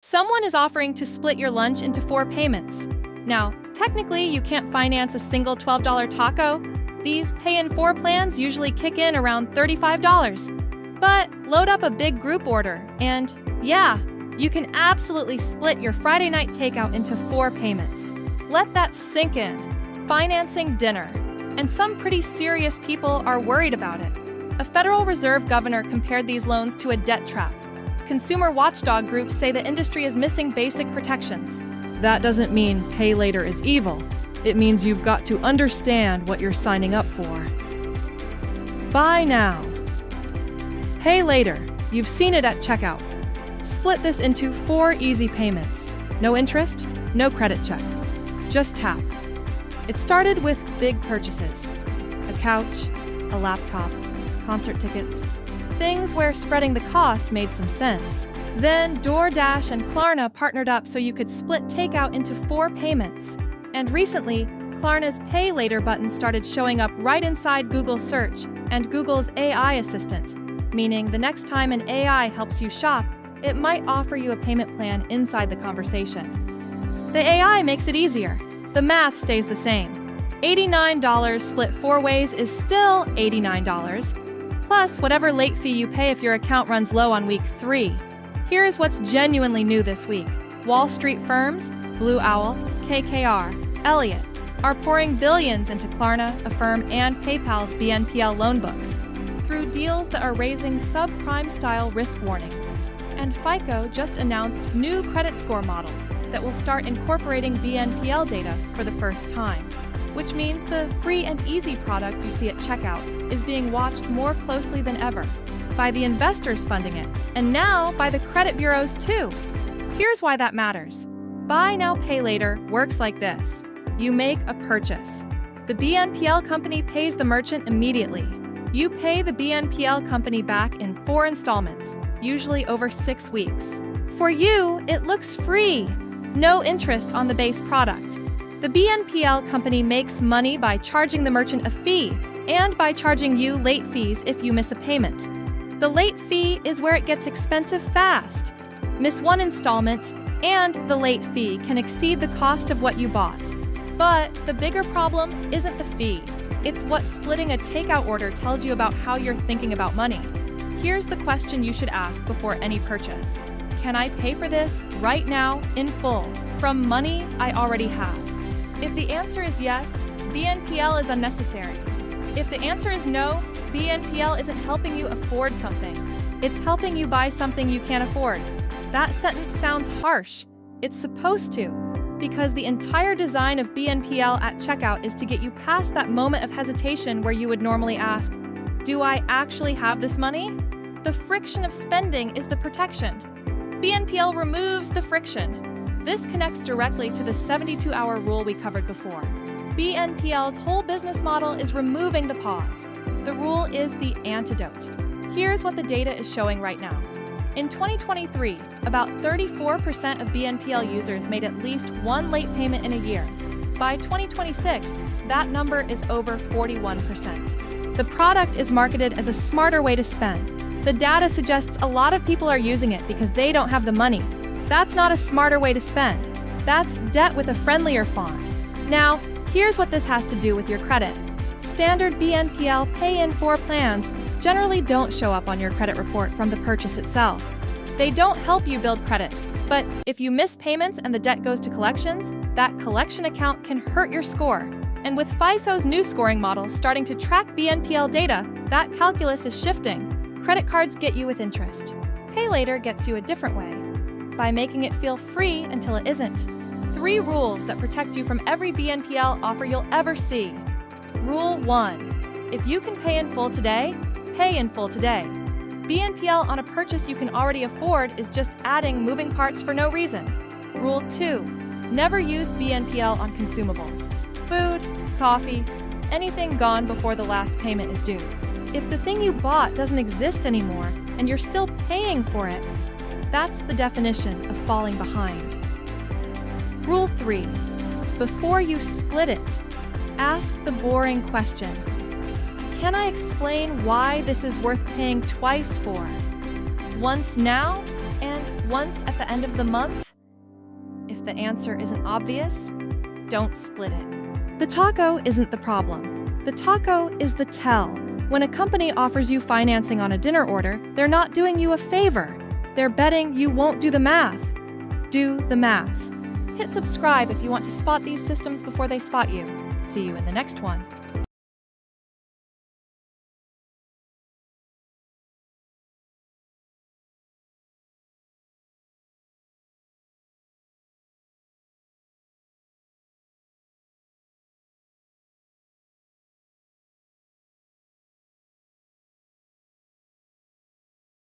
Someone is offering to split your lunch into 4 payments. Now, technically, you can't finance a single $12 taco. These pay-in-4 plans usually kick in around $35. But load up a big group order, and yeah, you can absolutely split your Friday night takeout into 4 payments. Let that sink in. Financing dinner. And some pretty serious people are worried about it. A Federal Reserve governor compared these loans to a debt trap. Consumer watchdog groups say the industry is missing basic protections. That doesn't mean pay later is evil. It means you've got to understand what you're signing up for. Buy now. Pay later. You've seen it at checkout. Split this into 4 easy payments. No interest, no credit check. Just tap. It started with big purchases. A couch, a laptop, concert tickets. Things where spreading the cost made some sense. Then DoorDash and Klarna partnered up so you could split takeout into 4 payments. And recently, Klarna's Pay Later button started showing up right inside Google Search and Google's AI assistant, meaning the next time an AI helps you shop, it might offer you a payment plan inside the conversation. The AI makes it easier. The math stays the same. $89 split 4 ways is still $89. Plus whatever late fee you pay if your account runs low on week 3. Here's what's genuinely new this week. Wall Street firms, Blue Owl, KKR, Elliott, are pouring billions into Klarna, Affirm, and PayPal's BNPL loan books through deals that are raising subprime-style risk warnings. And FICO just announced new credit score models that will start incorporating BNPL data for the first time, which means the free and easy product you see at checkout is being watched more closely than ever by the investors funding it, and now by the credit bureaus too. Here's why that matters. Buy now, pay later works like this. You make a purchase. The BNPL company pays the merchant immediately. You pay the BNPL company back in 4 installments, usually over 6 weeks. For you, it looks free. No interest on the base product. The BNPL company makes money by charging the merchant a fee and by charging you late fees if you miss a payment. The late fee is where it gets expensive fast. Miss 1 installment and the late fee can exceed the cost of what you bought. But the bigger problem isn't the fee. It's what splitting a takeout order tells you about how you're thinking about money. Here's the question you should ask before any purchase. Can I pay for this right now in full from money I already have? If the answer is yes, BNPL is unnecessary. If the answer is no, BNPL isn't helping you afford something. It's helping you buy something you can't afford. That sentence sounds harsh. It's supposed to, because the entire design of BNPL at checkout is to get you past that moment of hesitation where you would normally ask, do I actually have this money? The friction of spending is the protection. BNPL removes the friction. This connects directly to the 72-hour rule we covered before. BNPL's whole business model is removing the pause. The rule is the antidote. Here's what the data is showing right now. In 2023, about 34% of BNPL users made at least 1 late payment in a year. By 2026, that number is over 41%. The product is marketed as a smarter way to spend. The data suggests a lot of people are using it because they don't have the money. That's not a smarter way to spend. That's debt with a friendlier font. Now, here's what this has to do with your credit. Standard BNPL pay-in-4 plans generally don't show up on your credit report from the purchase itself. They don't help you build credit, but if you miss payments and the debt goes to collections, that collection account can hurt your score. And with FICO's new scoring models starting to track BNPL data, that calculus is shifting. Credit cards get you with interest. Pay later gets you a different way, by making it feel free until it isn't. 3 rules that protect you from every BNPL offer you'll ever see. Rule 1. If you can pay in full today, pay in full today. BNPL on a purchase you can already afford is just adding moving parts for no reason. Rule 2. Never use BNPL on consumables. Food, coffee, anything gone before the last payment is due. If the thing you bought doesn't exist anymore and you're still paying for it, that's the definition of falling behind. Rule 3. Before you split it, ask the boring question. Can I explain why this is worth paying twice for? Once now And once at the end of the month, if the answer isn't obvious, don't split it. The taco isn't the problem. The taco is the tell. When a company offers you financing on a dinner order, they're not doing you a favor. They're betting you won't do the math. Do the math. Hit subscribe if you want to spot these systems before they spot you. See you in the next one.